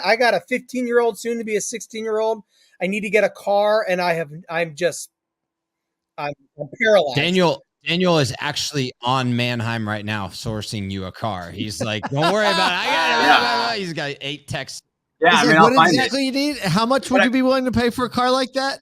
I got a 15-year-old, soon to be a 16-year-old. I need to get a car, and I'm paralyzed. Daniel is actually on Mannheim right now, sourcing you a car. He's like, don't worry about it. I got it. He's got 8 texts. Yeah, I mean, what exactly you need? How much would you be willing to pay for a car like that?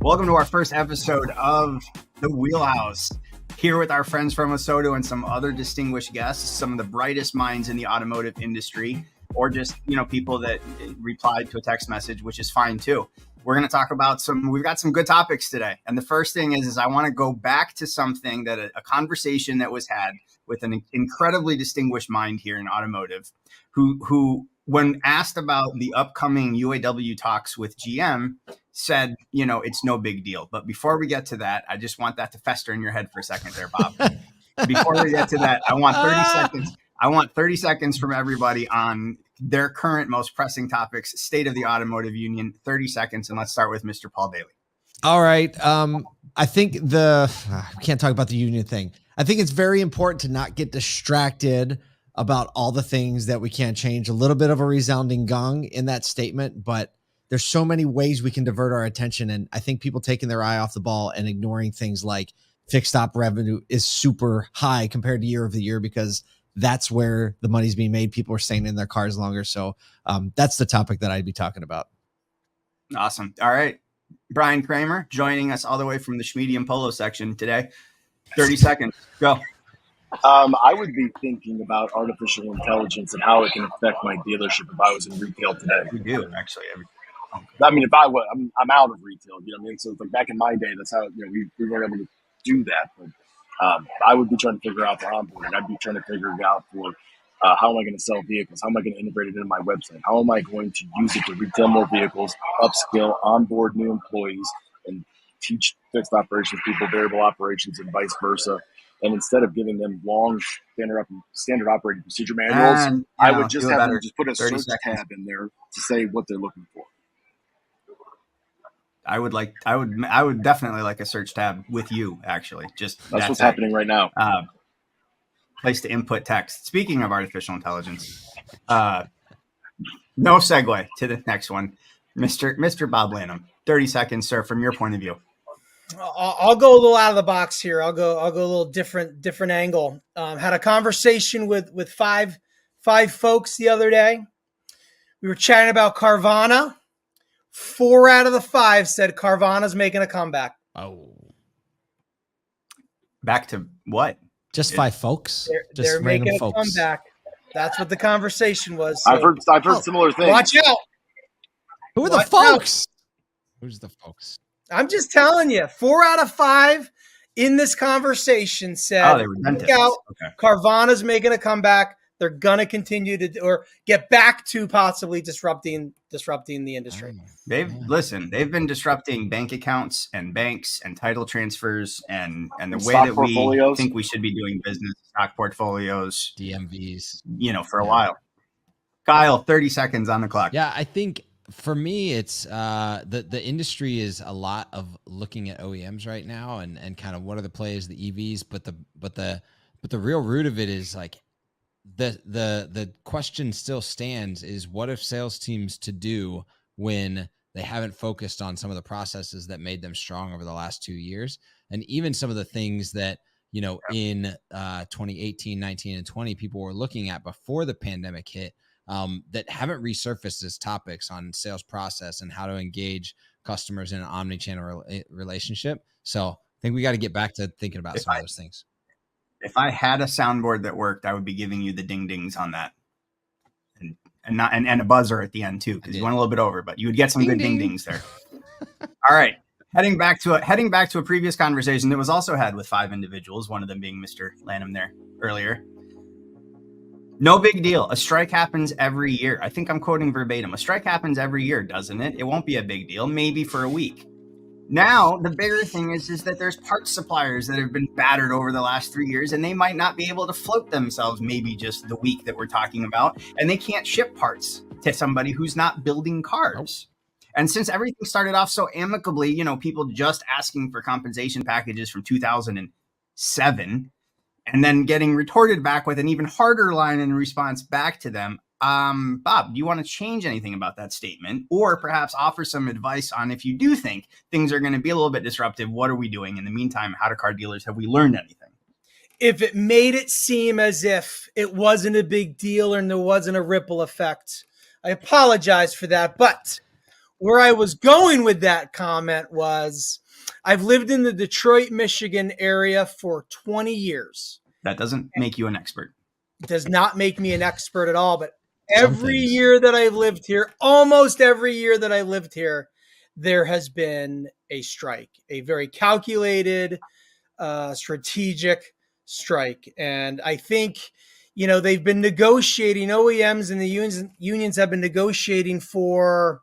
Welcome to our first episode of The Wheelhouse. Here with our friends from ASOTU and some other distinguished guests, some of the brightest minds in the automotive industry, or just, people that replied to a text message, which is fine too. We're going to talk about we've got some good topics today. And the first thing is I want to go back to something that a conversation that was had with an incredibly distinguished mind here in automotive, who when asked about the upcoming UAW talks with GM, said, it's no big deal. But before we get to that, I just want that to fester in your head for a second there, Bob. Before we get to that, I want 30 seconds. I want 30 seconds from everybody on their current most pressing topics, state of the automotive union, 30 seconds. And let's start with Mr. Paul Daly. All right. I think we can't talk about the union thing. I think it's very important to not get distracted about all the things that we can't change. A little bit of a resounding gong in that statement, but there's so many ways we can divert our attention. And I think people taking their eye off the ball and ignoring things like fixed op revenue is super high compared to year over year, because that's where the money's being made. People are staying in their cars longer. So that's the topic that I'd be talking about. Awesome. All right. Brian Kramer joining us all the way from the Schmedium Polo section today. 30 seconds. Go. I would be thinking about artificial intelligence and how it can affect my dealership if I was in retail today. We do, actually. I mean, if I was, I'm out of retail, you know what I mean? So it's like back in my day, that's how, we weren't able to do that. But I would be trying to figure out for onboarding. I'd be trying to figure it out for how am I going to sell vehicles? How am I going to integrate it into my website? How am I going to use it to retail more vehicles, upskill, onboard new employees, and teach fixed operations people variable operations and vice versa? And instead of giving them long standard operating procedure manuals, I would just have them just put a search tab in there to say what they're looking for. I would definitely like a search tab with you, actually. That's what's happening right now. Place to input text. Speaking of artificial intelligence, no segue to the next one. Mr. Bob Lanham, 30 seconds, sir, from your point of view. I'll go a little out of the box here. I'll go a little different angle. Had a conversation with five folks the other day. We were chatting about Carvana. 4 out of the 5 said Carvana's making a comeback. Oh, back to what? Just 5 folks. They're making a comeback. That's what the conversation was. So, I've heard similar things. Watch out. Who are the folks? Who's the folks? I'm just telling you, 4 out of 5 in this conversation said, look out, okay. Carvana's making a comeback. They're going to continue to or get back to possibly disrupting the industry. They've been disrupting bank accounts and banks and title transfers and the way that we think we should be doing business, stock portfolios, DMVs, for a while. Kyle, 30 seconds on the clock. Yeah, I think for me, it's the industry is a lot of looking at OEMs right now and kind of what are the plays, the EVs, but the real root of it is like the question still stands is what if sales teams to do when they haven't focused on some of the processes that made them strong over the last 2 years, and even some of the things that in 2018, 19, and 20 people were looking at before the pandemic hit. That haven't resurfaced as topics on sales process and how to engage customers in an omni-channel relationship. So I think we got to get back to thinking about some of those things. If I had a soundboard that worked, I would be giving you the ding dings on that, and a buzzer at the end too, because you went a little bit over, but you would get some good ding dings there. All right, heading back to a previous conversation that was also had with 5 individuals, one of them being Mr. Lanham there earlier. No big deal. A strike happens every year. I think I'm quoting verbatim. A strike happens every year, doesn't it? It won't be a big deal, maybe for a week. Now, the bigger thing is that there's parts suppliers that have been battered over the last 3 years, and they might not be able to float themselves maybe just the week that we're talking about, and they can't ship parts to somebody who's not building cars. And since everything started off so amicably, people just asking for compensation packages from 2007, and then getting retorted back with an even harder line in response back to them. Bob, do you want to change anything about that statement, or perhaps offer some advice on if you do think things are going to be a little bit disruptive, what are we doing in the meantime? How to car dealers, have we learned anything? If it made it seem as if it wasn't a big deal and there wasn't a ripple effect, I apologize for that. But where I was going with that comment was, I've lived in the Detroit, Michigan area for 20 years. That doesn't make you an expert. It does not make me an expert at all, but every year that I've lived here, almost every year that I lived here, there has been a strike, a very calculated, strategic strike. And I think, they've been negotiating, OEMs and the unions have been negotiating for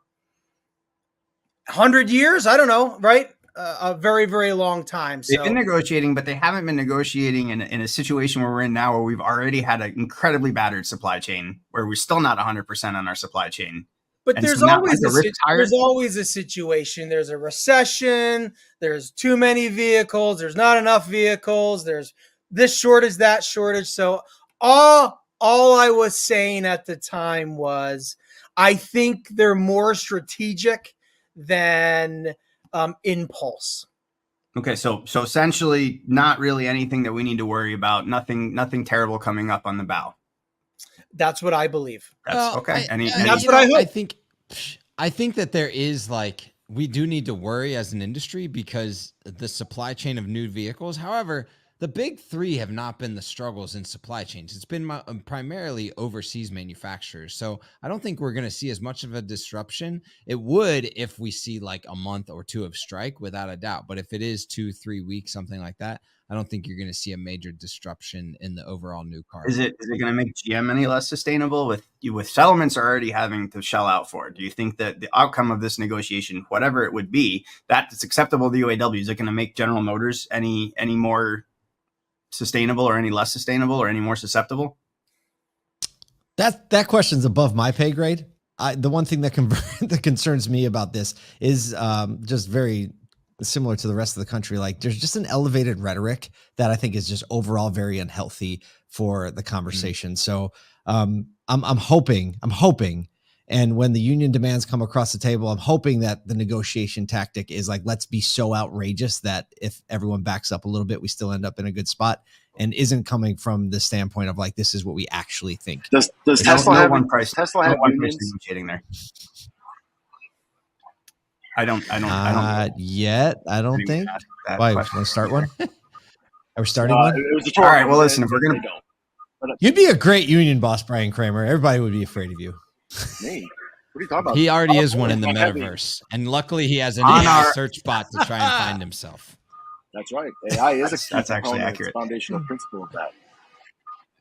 100 years. I don't know, right? A very, very long time. They've been negotiating, but they haven't been negotiating in a situation where we're in now, where we've already had an incredibly battered supply chain, where we're still not 100% on our supply chain. But there's always a situation. There's a recession. There's too many vehicles. There's not enough vehicles. There's this shortage, that shortage. So all I was saying at the time was, I think they're more strategic than impulse. Okay, so essentially, not really anything that we need to worry about. Nothing terrible coming up on the bow. That's what I believe. That's okay. That's what I hope. I think that there is, like, we do need to worry as an industry because the supply chain of new vehicles. However, the big three have not been the struggles in supply chains. It's been primarily overseas manufacturers. So I don't think we're going to see as much of a disruption. It would if we see like a month or two of strike, without a doubt. But if it is 2-3 weeks, something like that, I don't think you're going to see a major disruption in the overall new car. Is it going to make GM any less sustainable with settlements already having to shell out for it? Do you think that the outcome of this negotiation, whatever it would be, that it's acceptable to the UAW, is it going to make General Motors any more sustainable or any less sustainable or any more susceptible? That question's above my pay grade. The one thing that that concerns me about this is just very similar to the rest of the country. Like, there's just an elevated rhetoric that I think is just overall very unhealthy for the conversation. So I'm hoping, and when the union demands come across the table, I'm hoping that the negotiation tactic is like, let's be so outrageous that if everyone backs up a little bit, we still end up in a good spot, and isn't coming from the standpoint of like, this is what we actually think. Does Tesla have one price? Tesla have unions negotiating there? I don't yet. I don't think. Why? Want to start one? Are we starting one? All right. Well, listen, if we're going to, you'd be a great union boss, Brian Kramer. Everybody would be afraid of you. Me? What are you talking about? He already is one in the metaverse, and luckily he has an AI search bot to try and find himself. That's right. AI is that's actually accurate. Foundational principle of that.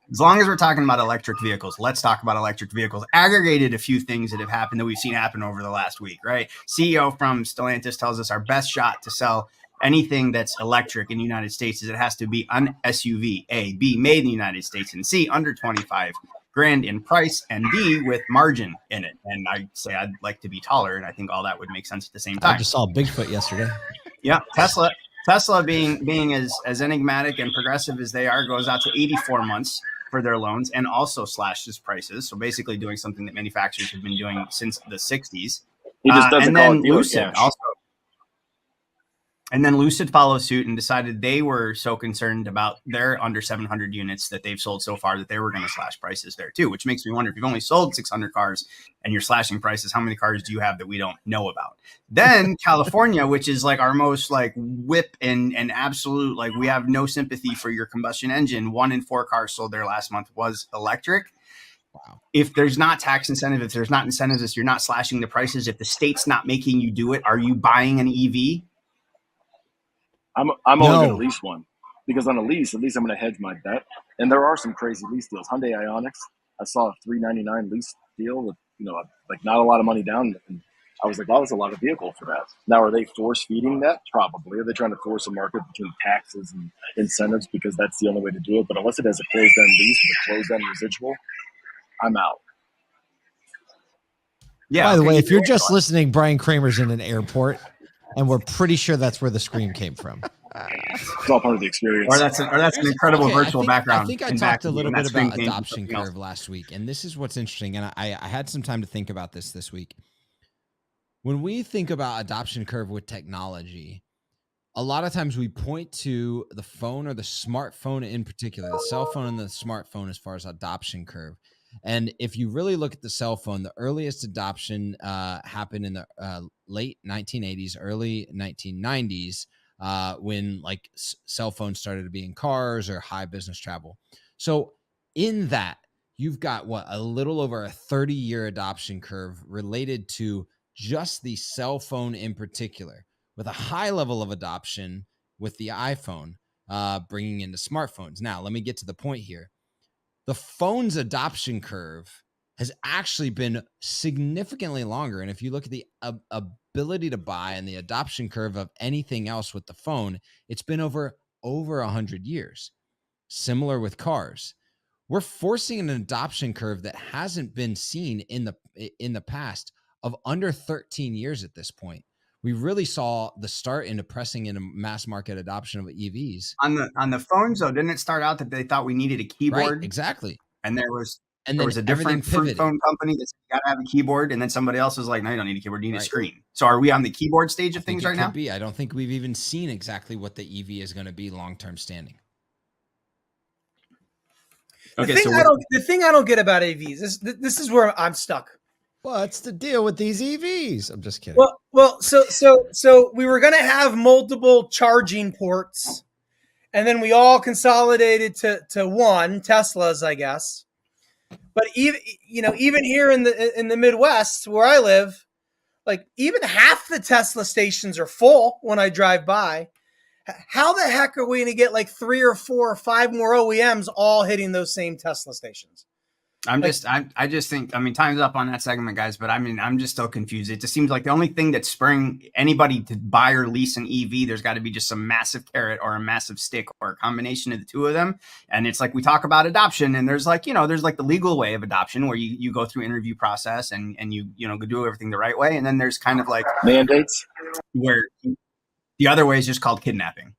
As long as we're talking about electric vehicles, let's talk about electric vehicles. Aggregated a few things that have happened that we've seen happen over the last week, right? CEO from Stellantis tells us our best shot to sell anything that's electric in the United States is it has to be an SUV, A, B, made in the United States, and C, under 25 grand in price, and D, with margin in it. And I say I'd like to be taller, and I think all that would make sense at the same time. I just saw Bigfoot yesterday. Yeah, Tesla being as enigmatic and progressive as they are, goes out to 84 months for their loans and also slashes prices. So basically doing something that manufacturers have been doing since the 60s. He just doesn't call it dealer cash. Also. And then Lucid followed suit and decided they were so concerned about their under 700 units that they've sold so far that they were going to slash prices there too, which makes me wonder, if you've only sold 600 cars and you're slashing prices, how many cars do you have that we don't know about? Then California, which is like our most like whip and absolute, like we have no sympathy for your combustion engine. 1 in 4 cars sold there last month was electric. Wow. If there's not tax incentive, if there's not incentives, if you're not slashing the prices, if the state's not making you do it, are you buying an EV? I'm only going to lease one, because on a lease, at least I'm going to hedge my bet. And there are some crazy lease deals. Hyundai Ioniqs, I saw a $399 lease deal with, like not a lot of money down. And I was like, wow, that's a lot of vehicle for that. Now, are they force feeding that? Probably. Are they trying to force a market between taxes and incentives because that's the only way to do it? But unless it has a closed-end lease with a closed-end residual, I'm out. Yeah. By the way, if you're just listening, Brian Kramer's in an airport. And we're pretty sure that's where the scream came from. It's all part of the experience. Or that's an incredible virtual background. I think I talked a little bit about adoption curve last week, and this is what's interesting. And I had some time to think about this week. When we think about adoption curve with technology, a lot of times we point to the phone or the smartphone in particular, the cell phone and the smartphone as far as adoption curve. And if you really look at the cell phone, the earliest adoption happened in the late 1980s, early 1990s, when like cell phones started to be in cars or high business travel. So in that, you've got a little over a 30-year adoption curve related to just the cell phone in particular, with a high level of adoption with the iPhone bringing into smartphones. Now, let me get to the point here. The phone's adoption curve has actually been significantly longer. And if you look at the ability to buy and the adoption curve of anything else with the phone, it's been over 100 years. Similar with cars. We're forcing an adoption curve that hasn't been seen in the past of under 13 years at this point. We really saw the start into pressing into mass market adoption of EVs. On the phones, though, didn't it start out that they thought we needed a keyboard? Right, exactly. And there was a different fruit phone company that said you got to have a keyboard, and then somebody else was like, no, you don't need a keyboard, you need a screen. So are we on the keyboard stage of things right now? I don't think we've even seen exactly what the EV is going to be long-term standing. Okay, the thing I don't get about AVs, this is where I'm stuck. What's the deal with these EVs? I'm just kidding. Well, so we were going to have multiple charging ports, and then we all consolidated to one, Tesla's, I guess. But even here in the Midwest where I live, like even half the Tesla stations are full when I drive by. How the heck are we going to get like 3 or 4 or 5 more OEMs all hitting those same Tesla stations? I just think, time's up on that segment, guys, but I'm just so confused. It just seems like the only thing that's spurring anybody to buy or lease an EV, there's got to be just some massive carrot or a massive stick or a combination of the two of them. And it's like, we talk about adoption, and there's like the legal way of adoption where you go through interview process and you do everything the right way. And then there's kind of like mandates where the other way is just called kidnapping.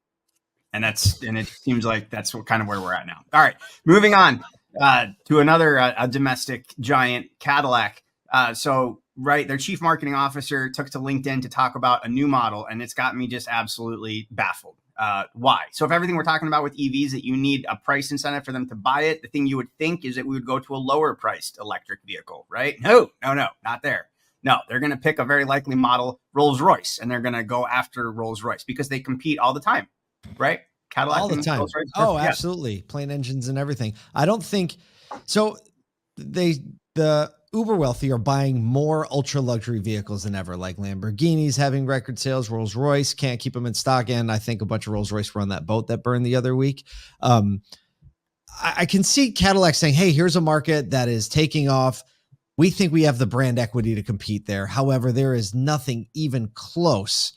And it seems like that's kind of where we're at now. All right, moving on. To another a domestic giant, Cadillac. Their chief marketing officer took to LinkedIn to talk about a new model, and it's got me just absolutely baffled. Why? So if everything we're talking about with EVs, that you need a price incentive for them to buy it, the thing you would think is that we would go to a lower priced electric vehicle, right? No, not there. No, they're going to pick a very likely model, Rolls-Royce, and they're going to go after Rolls-Royce because they compete all the time, right? Cadillac all the time. Oh, absolutely. Yeah. Plain engines and everything. I don't think so. The uber wealthy are buying more ultra luxury vehicles than ever, like Lamborghinis having record sales. Rolls-Royce can't keep them in stock. And I think a bunch of Rolls-Royce were on that boat that burned the other week. I can see Cadillac saying, hey, here's a market that is taking off. We think we have the brand equity to compete there. However, there is nothing even close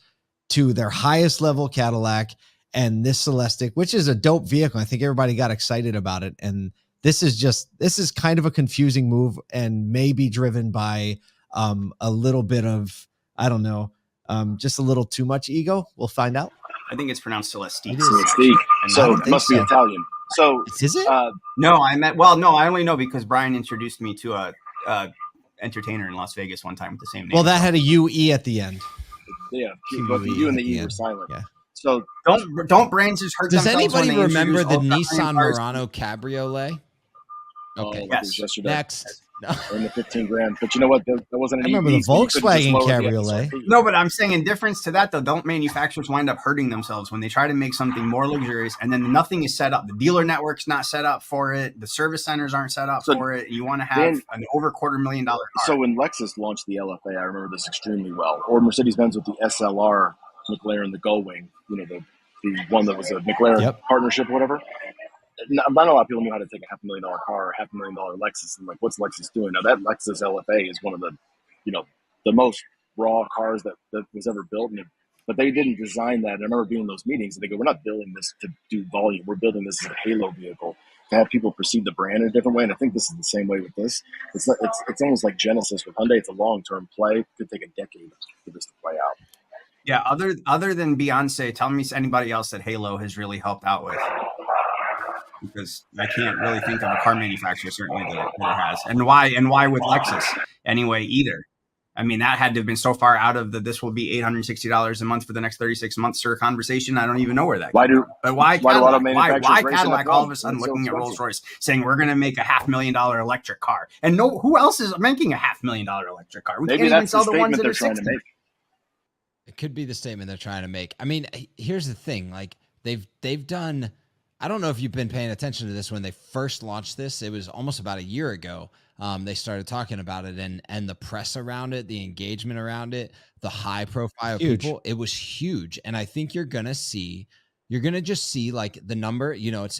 to their highest level Cadillac and this Celestiq, which is a dope vehicle. I think everybody got excited about it. And this is kind of a confusing move and maybe driven by a little bit of, I don't know, just a little too much ego. We'll find out. I think it's pronounced Celestiq. Celestiq. So it must be Italian. So is it? No, I only know because Brian introduced me to a entertainer in Las Vegas one time with the same name. Well, that had a UE at the end. Yeah, both the U and the E were silent. Yeah. So don't brands just hurt Does themselves? Does anybody remember the Nissan Murano Cabriolet? Okay. Yes. Yesterday. Next. No. In the 15 grand. But you know what? That wasn't an I remember EV, the Volkswagen Cabriolet. No, but I'm saying in difference to that, though, don't manufacturers wind up hurting themselves when they try to make something more luxurious and then nothing is set up? The dealer network's not set up for it. The service centers aren't set up for it. You want to have an over $250,000 car. So when Lexus launched the LFA, I remember this extremely well. Or Mercedes-Benz with the SLR McLaren, the Gullwing, the one that was a McLaren partnership or whatever. Not a lot of people knew how to take a $500,000 car or $500,000 Lexus and like, what's Lexus doing? Now that Lexus LFA is one of the, the most raw cars that was ever built. But they didn't design that. And I remember being in those meetings and they go, we're not building this to do volume. We're building this as a halo vehicle to have people perceive the brand in a different way. And I think this is the same way with this. It's almost like Genesis with Hyundai. It's a long-term play. It could take a decade for this to play out. Yeah, other than Beyonce, tell me anybody else that Halo has really helped out with. Because I can't really think of a car manufacturer certainly that has. And why with Lexus anyway either. I mean, that had to have been so far out of the this will be $860 a month for the next 36 months sort of conversation. I don't even know where that Why came do from. But why why do auto Cadillac? manufacturers Why raise it Cadillac up all of front a sudden when it's so looking at expensive? Rolls-Royce saying we're going to make a $500,000 electric car? And no, who else is making a $500,000 electric car? We Maybe can't even that's the sell the ones statement that they're are trying to 60. make. It could be the statement they're trying to make. I mean, here's the thing. Like they've done, I don't know if you've been paying attention to this when they first launched this. It was almost about a year ago. They started talking about it and the press around it, the engagement around it, the high profile people, it was huge. And I think you're going to just see like the number,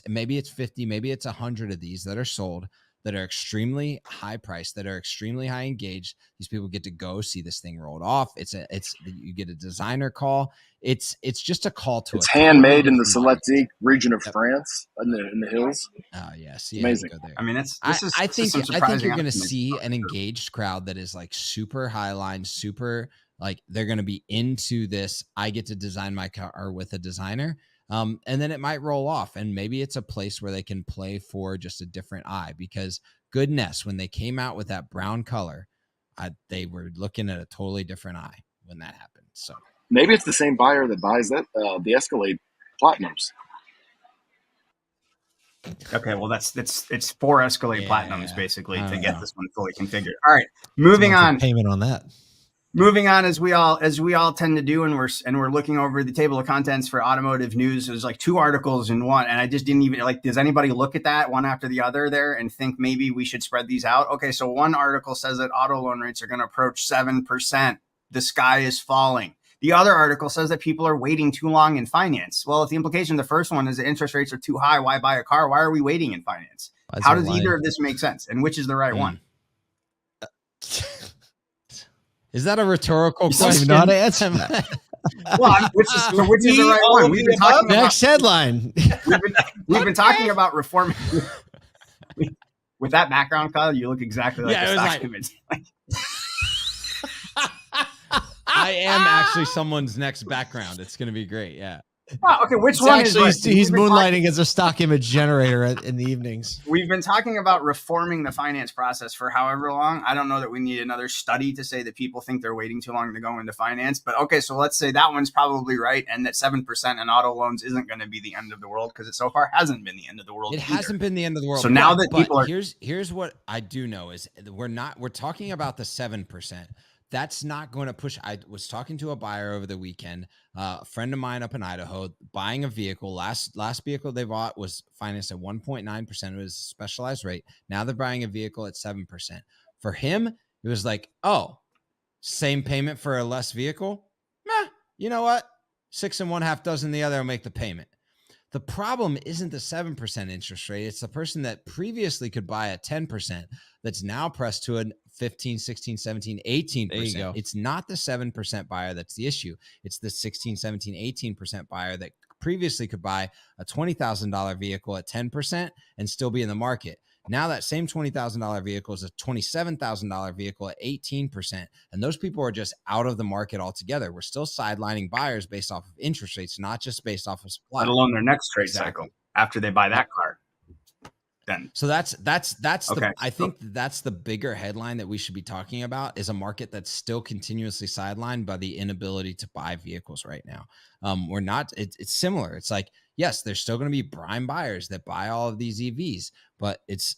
maybe it's 50, maybe it's 100 of these that are sold that are extremely high priced, that are extremely high engaged. These people get to go see this thing rolled off. You get a designer call. It's just a call to It's a handmade in the totally Celestiq region of France in the hills. Oh yes, Amazing. Go there. I mean, I think you're going to see an engaged. engaged crowd that is like super high line, super like they're going to be into this. I get to design my car with a designer. And then it might roll off, and maybe it's a place where they can play for just a different eye, because goodness, when they came out with that brown color, they were looking at a totally different eye when that happened. So maybe it's the same buyer that buys the Escalade Platinums. Okay, well it's 4 Escalade Platinums basically to get know. this one fully configured. All right, moving on. Payment on that. Moving on, as we all tend to do, and we're looking over the table of contents for automotive news. There's like 2 articles in one, and I just didn't even like. Does anybody look at that one after the other there and think maybe we should spread these out? Okay, so one article says that auto loan rates are going to approach 7%. The sky is falling. The other article says that people are waiting too long in finance. Well, if the implication of the first one is that interest rates are too high, why buy a car? Why are we waiting in finance? How does either of this make sense? And which is the right one? Is that a rhetorical You don't question? even know how to answer that. Well, which is the right one? We've been talking about, Next headline. we've been talking about reforming. With that background, Kyle, you look exactly like a stock image. I am actually someone's next background. It's going to be great. Yeah. Oh, okay, which one Actually, is he's moonlighting as a stock image generator in the evenings. We've been talking about reforming the finance process for however long. I don't know that we need another study to say that people think they're waiting too long to go into finance. But okay, so let's say that one's probably right, and that 7% in auto loans isn't going to be the end of the world, because it so far hasn't been the end of the world. It hasn't been the end of the world. So now that people are here's what I do know is we're talking about the 7%. That's not going to push. I was talking to a buyer over the weekend, a friend of mine up in Idaho, buying a vehicle. Last vehicle they bought was financed at 1.9%. It was a specialized rate. Now they're buying a vehicle at 7%. For him, it was like, oh, same payment for a less vehicle? Meh, you know what? 6 1/2 dozen the other will make the payment. The problem isn't the 7% interest rate. It's the person that previously could buy at 10% that's now pressed to a 15, 16, 17, 18%. There you go. It's not the 7% buyer that's the issue. It's the 16, 17, 18% buyer that previously could buy a $20,000 vehicle at 10% and still be in the market. Now that same $20,000 vehicle is a $27,000 vehicle at 18%. And those people are just out of the market altogether. We're still sidelining buyers based off of interest rates, not just based off of supply. let alone their next trade cycle after they buy that car. Then. So that's okay. I think that's the bigger headline that we should be talking about, is a market that's still continuously sidelined by the inability to buy vehicles right now. We're not, it's similar. It's like, yes, there's still going to be prime buyers that buy all of these EVs, but it's,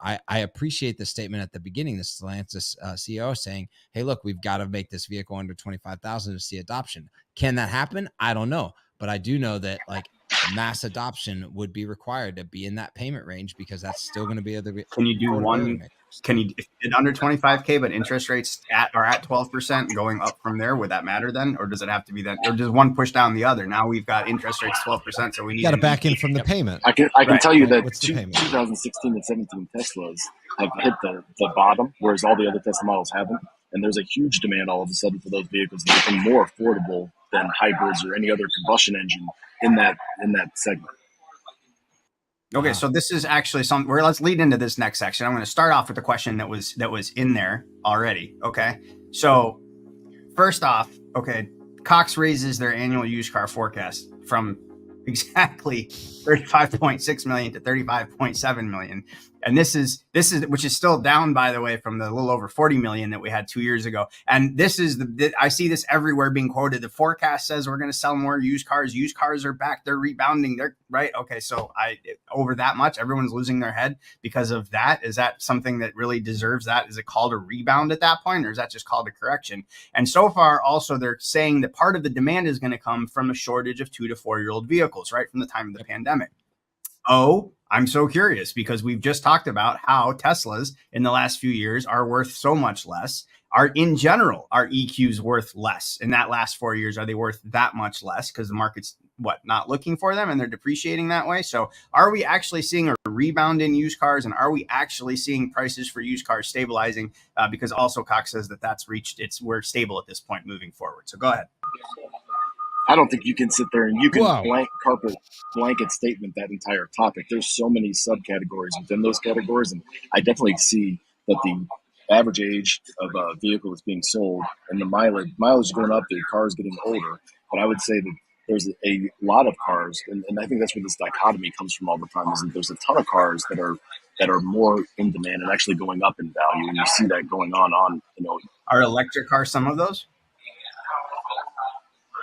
I appreciate the statement at the beginning, the Stellantis CEO saying, hey, look, we've got to make this vehicle under 25,000 to see adoption. Can that happen? I don't know. But I do know that like mass adoption would be required to be in that payment range, because that's still going to be the. Can you do one? Can you get under 25K, but interest rates are at 12% going up from there? Would that matter then, or does it have to be that, or does one push down the other? Now we've got interest rates 12%, so we need got to back in from the payment. I can tell you that 2016 and 17 Teslas have hit the bottom, whereas all the other Tesla models haven't. And there's a huge demand all of a sudden for those vehicles that become more affordable than hybrids or any other combustion engine in that segment. Okay, so this is actually let's lead into this next section. I'm going to start off with the question that was in there already. Okay, so first off, okay, Cox raises their annual used car forecast from exactly 35.6 million to 35.7 million. And this is which is still down, by the way, from the little over 40 million that we had 2 years ago. And this is I see this everywhere being quoted. The forecast says we're going to sell more used cars. Used cars are back. They're rebounding. They're right. Okay. So over that much, everyone's losing their head because of that. Is that something that really deserves that? Is it called a rebound at that point, or is that just called a correction? And so far, also, they're saying that part of the demand is going to come from a shortage of 2 to 4 year old vehicles, right from the time of the pandemic. Oh, I'm so curious because we've just talked about how Teslas in the last few years are worth so much less. In general, are EQs worth less? In that last 4 years, are they worth that much less because the market's not looking for them and they're depreciating that way? So are we actually seeing a rebound in used cars, and are we actually seeing prices for used cars stabilizing? Because also Cox says that's reached we're stable at this point moving forward. So go ahead. I don't think you can sit there and you can blanket statement that entire topic. There's so many subcategories within those categories, and I definitely see that the average age of a vehicle that's being sold and the mileage is going up, the car is getting older. But I would say that there's a lot of cars, and I think that's where this dichotomy comes from all the time, is that there's a ton of cars that are more in demand and actually going up in value, and you see that going on. Are electric cars some of those?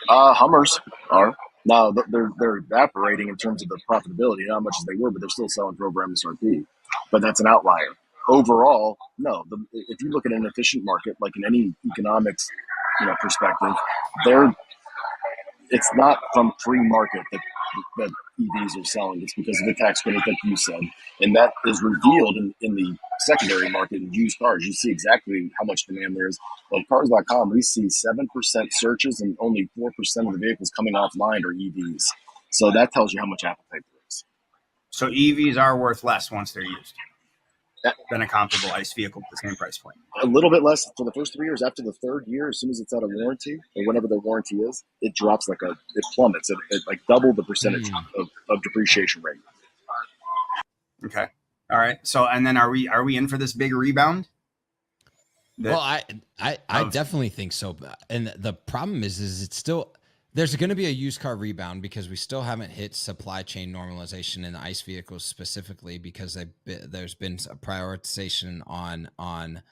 Hummers are. Now, they're evaporating in terms of the profitability, not how much as they were, but they're still selling for over MSRP. But that's an outlier. Overall, no. If you look at an efficient market, like in any economics perspective, it's not from free market that EVs are selling. It's because of the tax credit, like you said. And that is revealed in the secondary market in used cars. You see exactly how much demand there is. On cars.com, we see 7% searches and only 4% of the vehicles coming offline are EVs. So that tells you how much appetite there is. So EVs are worth less once they're used than a comparable ICE vehicle at the same price point. A little bit less for the first 3 years. After the third year, as soon as it's out of warranty, or whenever the warranty is, it drops it plummets. It like double the percentage of depreciation rate. Okay. All right. So, and then are we in for this big rebound? Well, I definitely think so. And the problem is it's still, there's going to be a used car rebound because we still haven't hit supply chain normalization in the ICE vehicles specifically, because there's been a prioritization on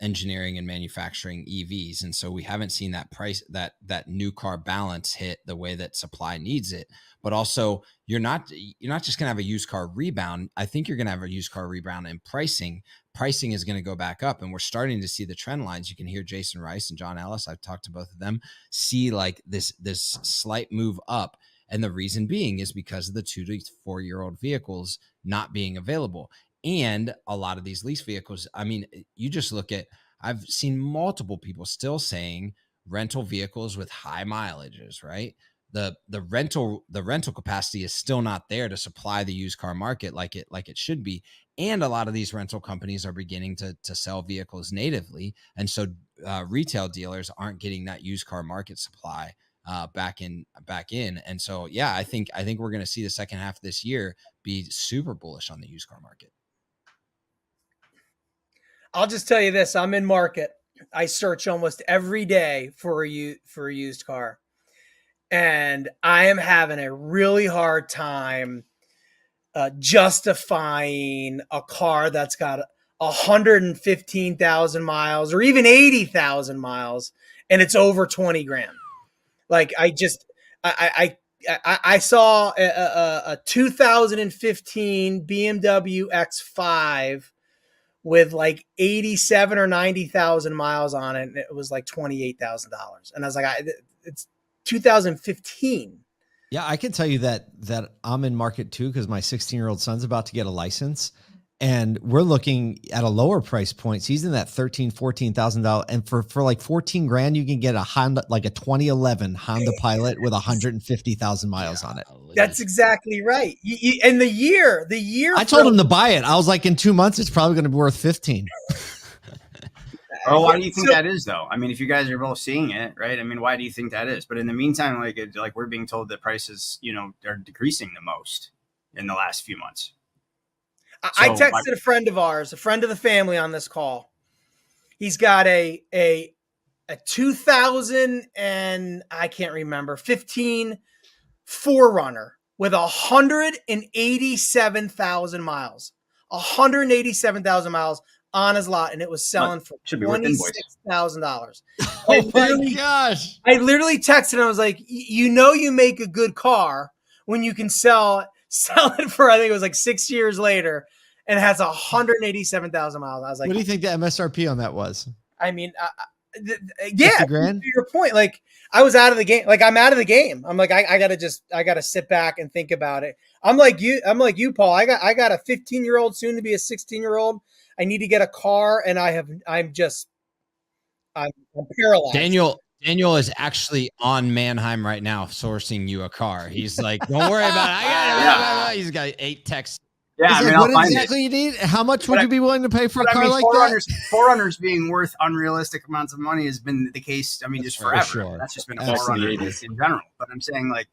engineering and manufacturing EVs. And so we haven't seen that price, that new car balance hit the way that supply needs it. But also you're not just going to have a used car rebound. I think you're going to have a used car rebound in pricing. Pricing is going to go back up, and we're starting to see the trend lines. You can hear Jason Rice and John Ellis, I've talked to both of them, see like this slight move up. And the reason being is because of the 2 to 4 year old vehicles not being available. And a lot of these lease vehicles, I mean, you just look at, I've seen multiple people still saying rental vehicles with high mileages, right? The rental capacity is still not there to supply the used car market like it should be. And a lot of these rental companies are beginning to sell vehicles natively. And so retail dealers aren't getting that used car market supply back in. And so, yeah, I think we're going to see the second half of this year be super bullish on the used car market. I'll just tell you this. I'm in market. I search almost every day for a used car. And I am having a really hard time justifying a car that's got 115,000 miles or even 80,000 miles, and it's over 20 grand. Like I saw a 2015 BMW X5 with like 87 or 90,000 miles on it, and it was like $28,000. And I was like, it's 2015. Yeah, I can tell you that I'm in market too, because my 16-year-old son's about to get a license, and we're looking at a lower price point. So he's in that $13,000-$14,000, and for like 14 grand, you can get a Honda, like a 2011 Honda Pilot with 150,000 miles on it. That's exactly right. And the year. I told him to buy it. I was like, in 2 months, it's probably going to be worth 15. Oh, why do you think that is, though? I mean, if you guys are both seeing it, right? I mean, why do you think that is? But in the meantime, like we're being told that prices, are decreasing the most in the last few months. I texted a friend of ours, a friend of the family on this call. He's got a a 2000 and I can't remember 15 4Runner with 187,000 miles. 187,000 miles on his lot, and it was selling for $26,000. Oh my gosh. I literally texted him. I was like, you make a good car when you can sell it for, I think it was like 6 years later, and it has 187,000 miles. I was like, what do you think the MSRP on that was? I mean, yeah, $50,000? to your point, like I was out of the game. Like I'm out of the game. I'm like, I gotta sit back and think about it. I'm like you, Paul. I got a 15-year-old, soon to be a 16-year-old. I need to get a car, and I'm paralyzed. Daniel is actually on Mannheim right now, sourcing you a car. He's like, don't worry about it. He's got 8 texts. Yeah, I mean, what exactly you need? How much would you be willing to pay for a car like that? 4Runners being worth unrealistic amounts of money has been the case. I mean, just forever. Sure. That's just been a 4Runner in general. But I'm saying, like,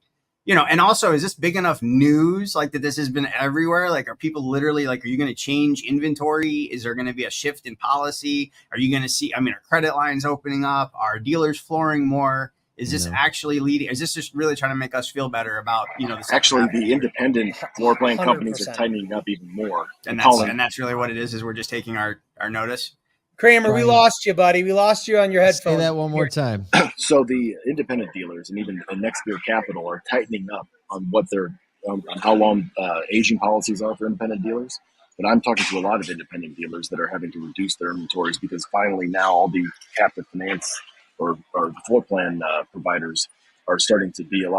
and also, is this big enough news? Like that this has been everywhere? Like, are people literally like, are you going to change inventory? Is there going to be a shift in policy? Are you going to see? I mean, are credit lines opening up? Are dealers flooring more? Is this actually leading? Is this just really trying to make us feel better about, actually the independent floor plan companies 100%. Are tightening up even more. And that's really what it is we're just taking our notice. Kramer, we lost you, buddy. We lost you on your headphones. Say that one more time. So the independent dealers and even Next Beer Capital are tightening up on what on how long aging policies are for independent dealers. But I'm talking to a lot of independent dealers that are having to reduce their inventories because finally now all the captive finance or the floor plan providers are starting to be put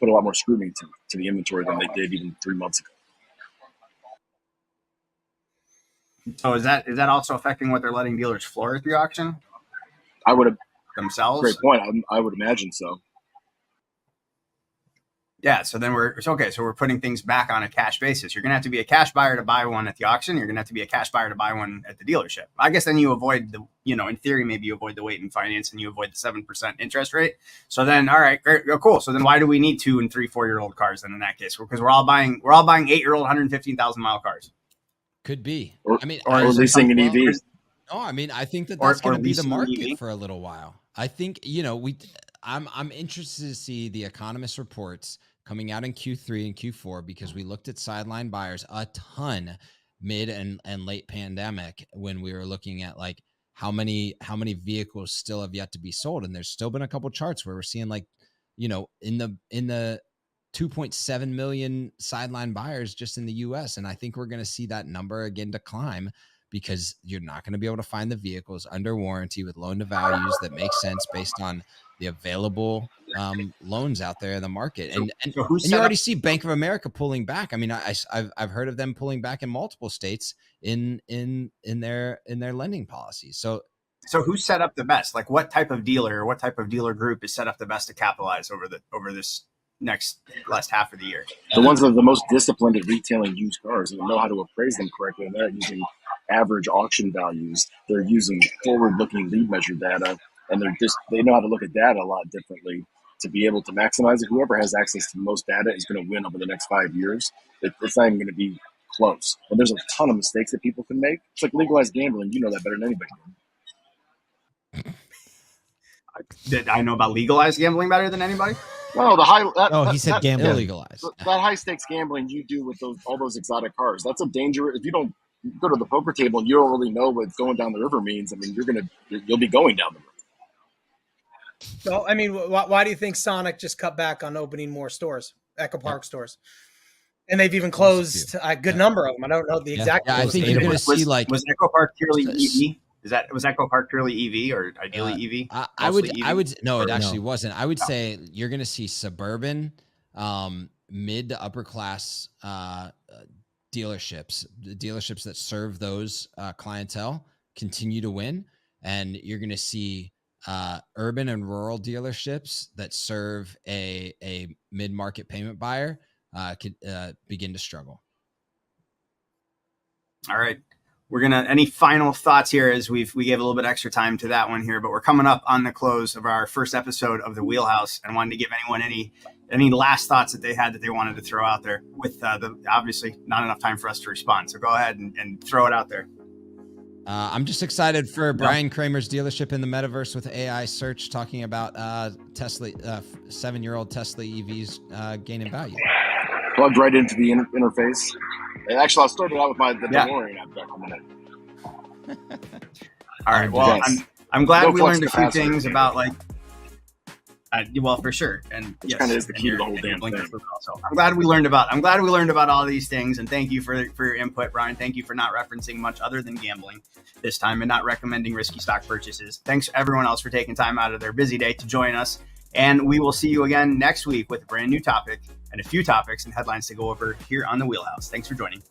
a lot more scrutiny to the inventory than they did even 3 months ago. So is that also affecting what they're letting dealers floor at the auction? I would have themselves. Great point. I would imagine so. Yeah. So then we're putting things back on a cash basis. You're going to have to be a cash buyer to buy one at the auction. You're going to have to be a cash buyer to buy one at the dealership. I guess then you avoid in theory, maybe you avoid the wait and finance and you avoid the 7% interest rate. So then, all right, great, cool. So then why do we need 2 and 3, 4-year-old cars then in that case? Because we're all buying 8-year-old 115,000 mile cars. Could be. Or leasing an EV. No, I mean, I think that's going to be the market for a little while. I think, I'm interested to see the economist reports coming out in Q3 and Q4 because we looked at sideline buyers a ton mid and late pandemic when we were looking at like how many vehicles still have yet to be sold. And there's still been a couple charts where we're seeing like, in the 2.7 million sideline buyers just in the US. And I think we're going to see that number again to climb because you're not going to be able to find the vehicles under warranty with loan to values that make sense based on the available loans out there in the market. And you already see Bank of America pulling back. I mean, I've heard of them pulling back in multiple states in their lending policies. So who set up the best? Like what type of dealer or what type of dealer group is set up the best to capitalize over this last half of the year? The ones that are the most disciplined at retailing used cars and know how to appraise them correctly. And they're using average auction values. They're using forward-looking lead measure data, and they know how to look at data a lot differently to be able to maximize it. Whoever has access to the most data is going to win over the next 5 years. It's not even going to be close. And there's a ton of mistakes that people can make. It's like legalized gambling. You know that better than anybody. I know about legalized gambling better than anybody? No, he said gambling. Illegalized. That high stakes gambling you do with all those exotic cars, that's a danger. If you don't go to the poker table and you don't really know what going down the river means, I mean, you'll be going down the river. Well, I mean, why do you think Sonic just cut back on opening more stores, Echo Park stores? And they've even closed a good number of them. I don't know the exact. Yeah, I think you're going to see was Echo Park purely EV? Was Echo Park purely EV or ideally EV? I would no, it actually wasn't. I would say you're going to see suburban, mid to upper class dealerships that serve those clientele continue to win, and you're going to see urban and rural dealerships that serve a mid-market payment buyer could begin to struggle. All right. Any final thoughts here as we gave a little bit extra time to that one here, but we're coming up on the close of our first episode of the Wheelhouse and wanted to give anyone any last thoughts that they had that they wanted to throw out there with obviously not enough time for us to respond. So go ahead and throw it out there. I'm just excited for Brian Kramer's dealership in the metaverse with AI search, talking about Tesla, 7-year-old Tesla EVs gaining value. Plugged right into the interface. And actually, I started out with the DeLorean app back on the net. All right. Well, Yes. I'm glad No we flex learned a few capacitor, things yeah. about like. Well, for sure, and Which yes, kinda is the and key to the your- whole and your damn blinkers thing. as well. So I'm glad we learned about all these things, and thank you for your input, Brian. Thank you for not referencing much other than gambling this time and not recommending risky stock purchases. Thanks everyone else for taking time out of their busy day to join us, and we will see you again next week with a brand new topic and a few topics and headlines to go over here on the Wheelhouse. Thanks for joining.